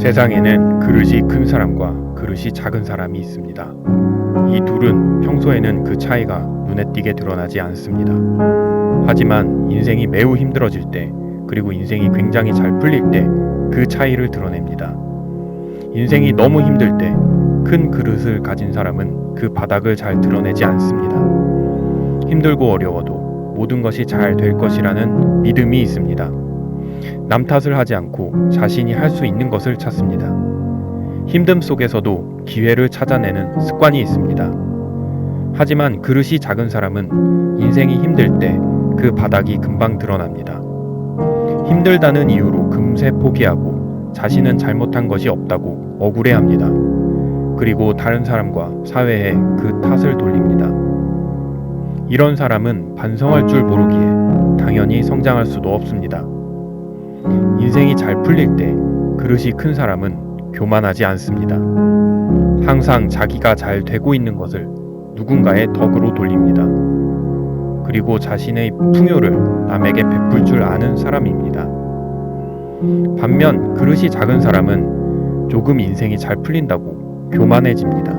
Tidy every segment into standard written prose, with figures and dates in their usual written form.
세상에는 그릇이 큰 사람과 그릇이 작은 사람이 있습니다. 이 둘은 평소에는 그 차이가 눈에 띄게 드러나지 않습니다. 하지만 인생이 매우 힘들어질 때, 그리고 인생이 굉장히 잘 풀릴 때 그 차이를 드러냅니다. 인생이 너무 힘들 때 큰 그릇을 가진 사람은 그 바닥을 잘 드러내지 않습니다. 힘들고 어려워도 모든 것이 잘 될 것이라는 믿음이 있습니다. 남 탓을 하지 않고 자신이 할 수 있는 것을 찾습니다. 힘듦 속에서도 기회를 찾아내는 습관이 있습니다. 하지만 그릇이 작은 사람은 인생이 힘들 때 그 바닥이 금방 드러납니다. 힘들다는 이유로 금세 포기하고 자신은 잘못한 것이 없다고 억울해합니다. 그리고 다른 사람과 사회에 그 탓을 돌립니다. 이런 사람은 반성할 줄 모르기에 당연히 성장할 수도 없습니다. 인생이 잘 풀릴 때 그릇이 큰 사람은 교만하지 않습니다. 항상 자기가 잘 되고 있는 것을 누군가의 덕으로 돌립니다. 그리고 자신의 풍요를 남에게 베풀 줄 아는 사람입니다. 반면 그릇이 작은 사람은 조금 인생이 잘 풀린다고 교만해집니다.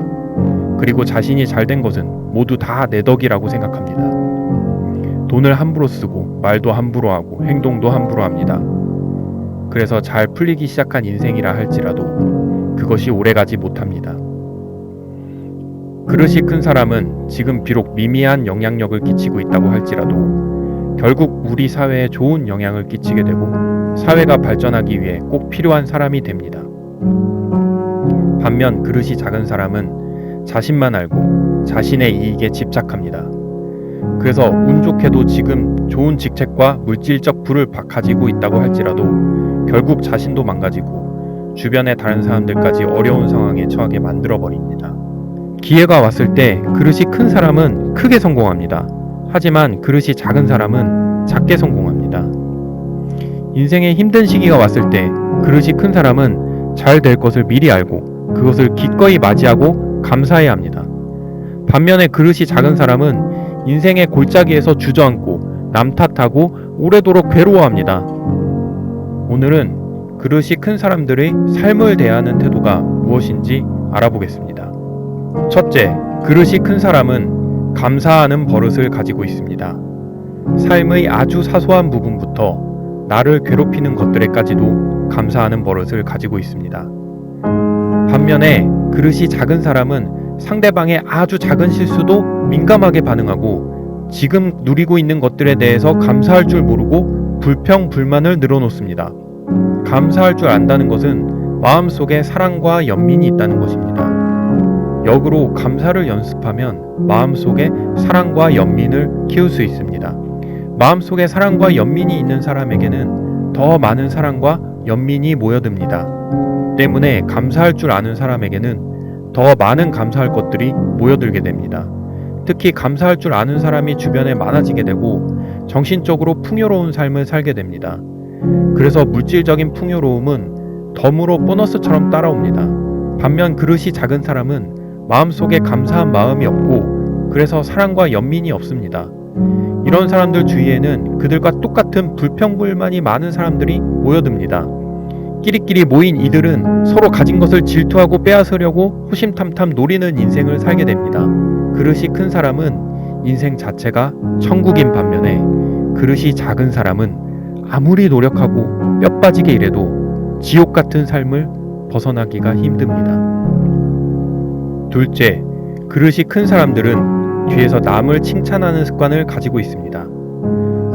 그리고 자신이 잘된 것은 모두 다 내 덕이라고 생각합니다. 돈을 함부로 쓰고 말도 함부로 하고 행동도 함부로 합니다. 그래서 잘 풀리기 시작한 인생이라 할지라도 그것이 오래가지 못합니다. 그릇이 큰 사람은 지금 비록 미미한 영향력을 끼치고 있다고 할지라도 결국 우리 사회에 좋은 영향을 끼치게 되고 사회가 발전하기 위해 꼭 필요한 사람이 됩니다. 반면 그릇이 작은 사람은 자신만 알고 자신의 이익에 집착합니다. 그래서 운 좋게도 지금 좋은 직책과 물질적 부를 가지고 있다고 할지라도 결국 자신도 망가지고 주변의 다른 사람들까지 어려운 상황에 처하게 만들어버립니다. 기회가 왔을 때 그릇이 큰 사람은 크게 성공합니다. 하지만 그릇이 작은 사람은 작게 성공합니다. 인생에 힘든 시기가 왔을 때 그릇이 큰 사람은 잘 될 것을 미리 알고 그것을 기꺼이 맞이하고 감사해야 합니다. 반면에 그릇이 작은 사람은 인생의 골짜기에서 주저앉고 남 탓하고 오래도록 괴로워합니다. 오늘은 그릇이 큰 사람들의 삶을 대하는 태도가 무엇인지 알아보겠습니다. 첫째, 그릇이 큰 사람은 감사하는 버릇을 가지고 있습니다. 삶의 아주 사소한 부분부터 나를 괴롭히는 것들에까지도 감사하는 버릇을 가지고 있습니다. 반면에 그릇이 작은 사람은 상대방의 아주 작은 실수도 민감하게 반응하고 지금 누리고 있는 것들에 대해서 감사할 줄 모르고 불평, 불만을 늘어놓습니다. 감사할 줄 안다는 것은 마음속에 사랑과 연민이 있다는 것입니다. 역으로 감사를 연습하면 마음속에 사랑과 연민을 키울 수 있습니다. 마음속에 사랑과 연민이 있는 사람에게는 더 많은 사랑과 연민이 모여듭니다. 때문에 감사할 줄 아는 사람에게는 더 많은 감사할 것들이 모여들게 됩니다. 특히 감사할 줄 아는 사람이 주변에 많아지게 되고 정신적으로 풍요로운 삶을 살게 됩니다. 그래서 물질적인 풍요로움은 덤으로 보너스처럼 따라옵니다. 반면 그릇이 작은 사람은 마음속에 감사한 마음이 없고 그래서 사랑과 연민이 없습니다. 이런 사람들 주위에는 그들과 똑같은 불평불만이 많은 사람들이 모여듭니다. 끼리끼리 모인 이들은 서로 가진 것을 질투하고 빼앗으려고 호심탐탐 노리는 인생을 살게 됩니다. 그릇이 큰 사람은 인생 자체가 천국인 반면에 그릇이 작은 사람은 아무리 노력하고 뼈 빠지게 일해도 지옥 같은 삶을 벗어나기가 힘듭니다. 둘째, 그릇이 큰 사람들은 뒤에서 남을 칭찬하는 습관을 가지고 있습니다.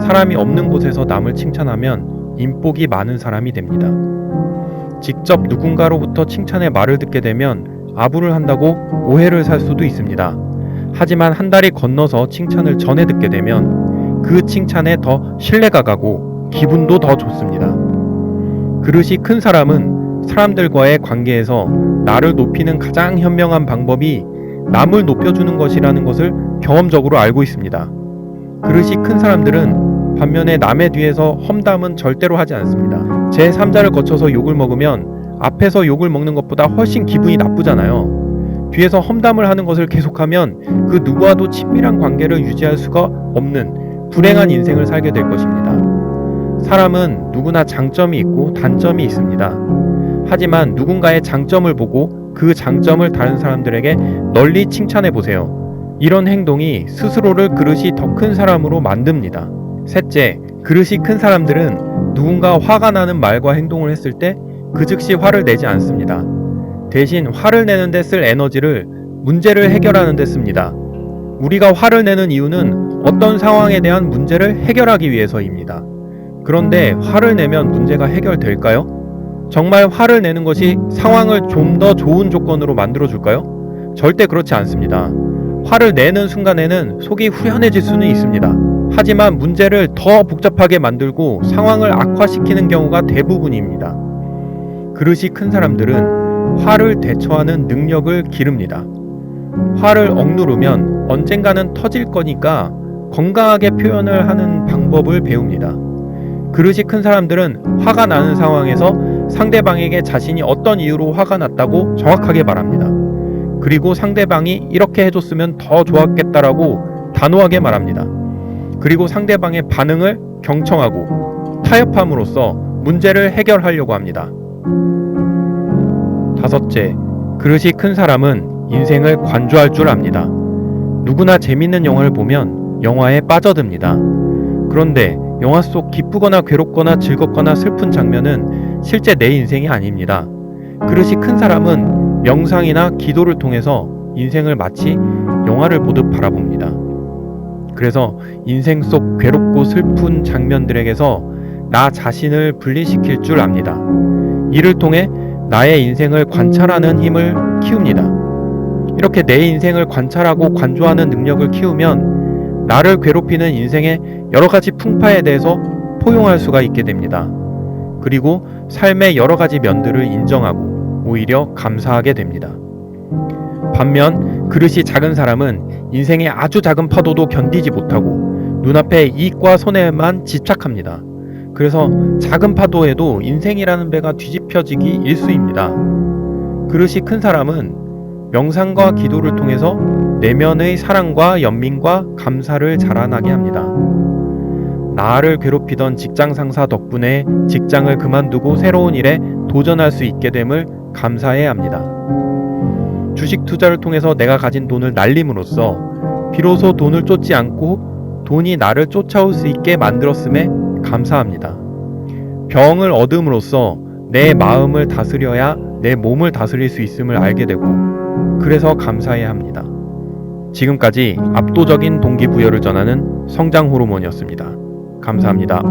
사람이 없는 곳에서 남을 칭찬하면 인복이 많은 사람이 됩니다. 직접 누군가로부터 칭찬의 말을 듣게 되면 아부를 한다고 오해를 살 수도 있습니다. 하지만 한 달이 건너서 칭찬을 전해 듣게 되면 그 칭찬에 더 신뢰가 가고 기분도 더 좋습니다. 그릇이 큰 사람은 사람들과의 관계에서 나를 높이는 가장 현명한 방법이 남을 높여주는 것이라는 것을 경험적으로 알고 있습니다. 그릇이 큰 사람들은 반면에 남의 뒤에서 험담은 절대로 하지 않습니다. 제3자를 거쳐서 욕을 먹으면 앞에서 욕을 먹는 것보다 훨씬 기분이 나쁘잖아요. 뒤에서 험담을 하는 것을 계속하면 그 누구와도 친밀한 관계를 유지할 수가 없는 불행한 인생을 살게 될 것입니다. 사람은 누구나 장점이 있고 단점이 있습니다. 하지만 누군가의 장점을 보고 그 장점을 다른 사람들에게 널리 칭찬해 보세요. 이런 행동이 스스로를 그릇이 더 큰 사람으로 만듭니다. 셋째, 그릇이 큰 사람들은 누군가 화가 나는 말과 행동을 했을 때 그 즉시 화를 내지 않습니다. 대신 화를 내는 데 쓸 에너지를 문제를 해결하는 데 씁니다. 우리가 화를 내는 이유는 어떤 상황에 대한 문제를 해결하기 위해서입니다. 그런데 화를 내면 문제가 해결될까요? 정말 화를 내는 것이 상황을 좀 더 좋은 조건으로 만들어줄까요? 절대 그렇지 않습니다. 화를 내는 순간에는 속이 후련해질 수는 있습니다. 하지만 문제를 더 복잡하게 만들고 상황을 악화시키는 경우가 대부분입니다. 그릇이 큰 사람들은 화를 대처하는 능력을 기릅니다. 화를 억누르면 언젠가는 터질 거니까 건강하게 표현을 하는 방법을 배웁니다. 그릇이 큰 사람들은 화가 나는 상황에서 상대방에게 자신이 어떤 이유로 화가 났다고 정확하게 말합니다. 그리고 상대방이 이렇게 해줬으면 더 좋았겠다라고 단호하게 말합니다. 그리고 상대방의 반응을 경청하고 타협함으로써 문제를 해결하려고 합니다. 다섯째, 그릇이 큰 사람은 인생을 관조할 줄 압니다. 누구나 재밌는 영화를 보면 영화에 빠져듭니다. 그런데 영화 속 기쁘거나 괴롭거나 즐겁거나 슬픈 장면은 실제 내 인생이 아닙니다. 그릇이 큰 사람은 명상이나 기도를 통해서 인생을 마치 영화를 보듯 바라봅니다. 그래서 인생 속 괴롭고 슬픈 장면들에게서 나 자신을 분리시킬 줄 압니다. 이를 통해 나의 인생을 관찰하는 힘을 키웁니다. 이렇게 내 인생을 관찰하고 관조하는 능력을 키우면 나를 괴롭히는 인생의 여러 가지 풍파에 대해서 포용할 수가 있게 됩니다. 그리고 삶의 여러 가지 면들을 인정하고 오히려 감사하게 됩니다. 반면 그릇이 작은 사람은 인생의 아주 작은 파도도 견디지 못하고 눈앞의 이익과 손해에만 집착합니다. 그래서 작은 파도에도 인생이라는 배가 뒤집혀지기 일쑤입니다. 그릇이 큰 사람은 명상과 기도를 통해서 내면의 사랑과 연민과 감사를 자라나게 합니다. 나를 괴롭히던 직장 상사 덕분에 직장을 그만두고 새로운 일에 도전할 수 있게 됨을 감사해야 합니다. 주식 투자를 통해서 내가 가진 돈을 날림으로써 비로소 돈을 쫓지 않고 돈이 나를 쫓아올 수 있게 만들었음에 감사합니다. 병을 얻음으로써 내 마음을 다스려야 내 몸을 다스릴 수 있음을 알게 되고 그래서 감사해야 합니다. 지금까지 압도적인 동기부여를 전하는 성장 호르몬이었습니다. 감사합니다.